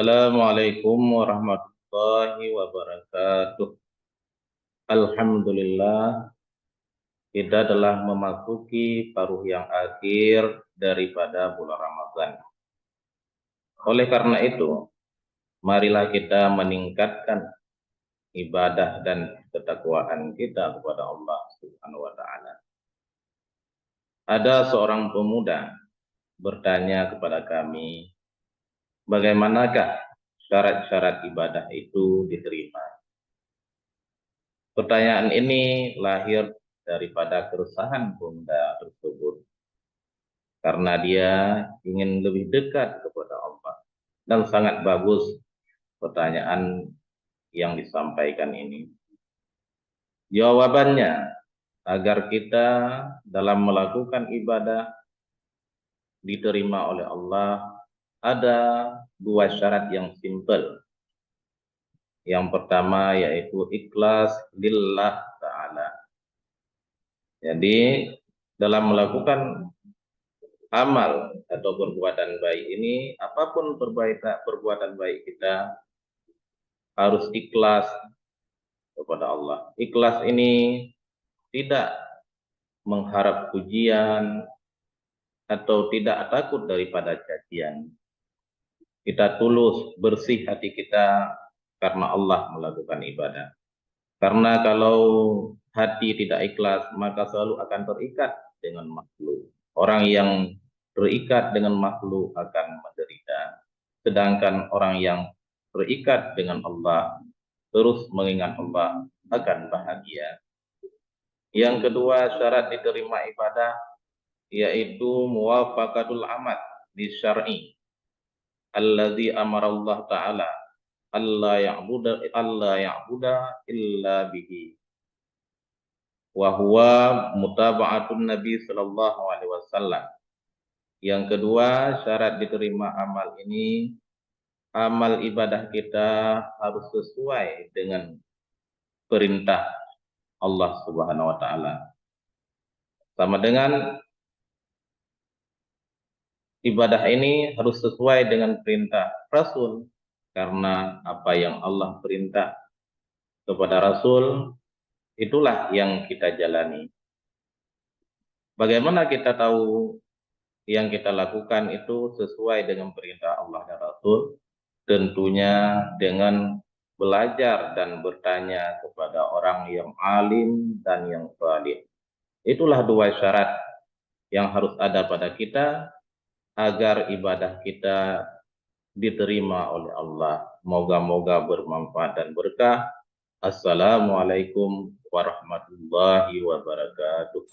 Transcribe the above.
Assalamualaikum warahmatullahi wabarakatuh. Alhamdulillah, kita telah memasuki paruh yang akhir daripada bulan Ramadan. Oleh karena itu, marilah kita meningkatkan ibadah dan ketakwaan kita kepada Allah Subhanahu wa taala. Ada seorang pemuda bertanya kepada kami, bagaimanakah syarat-syarat ibadah itu diterima? Pertanyaan ini lahir daripada keresahan pemuda tersebut karena dia ingin lebih dekat kepada Allah, dan sangat bagus pertanyaan yang disampaikan ini. Jawabannya, agar kita dalam melakukan ibadah diterima oleh Allah, ada dua syarat yang simpel. Yang pertama yaitu ikhlas lillah ta'ala. Jadi dalam melakukan amal atau perbuatan baik ini, apapun perbuatan baik kita harus ikhlas kepada Allah. Ikhlas ini tidak mengharap pujian atau tidak takut daripada cacian. Kita tulus, bersih hati kita karena Allah melakukan ibadah. Karena kalau hati tidak ikhlas, maka selalu akan terikat dengan makhluk. Orang yang terikat dengan makhluk akan menderita. Sedangkan orang yang terikat dengan Allah, terus mengingat Allah, akan bahagia. Yang kedua, syarat diterima ibadah yaitu muwafaqatul amal di syar'i alladzi amara Allah taala alla ya'buda illa bihi wa huwa mutaba'atun nabi sallallahu alaihi wasallam. Yang kedua, syarat diterima amal ini, amal ibadah kita harus sesuai dengan perintah Allah Subhanahu wa taala. Sama dengan ibadah ini harus sesuai dengan perintah Rasul, karena apa yang Allah perintah kepada Rasul, itulah yang kita jalani. Bagaimana kita tahu yang kita lakukan itu sesuai dengan perintah Allah dan Rasul? Tentunya dengan belajar dan bertanya kepada orang yang alim dan yang salih. Itulah dua syarat yang harus ada pada kita agar ibadah kita diterima oleh Allah. Moga-moga bermanfaat dan berkah. Assalamualaikum warahmatullahi wabarakatuh.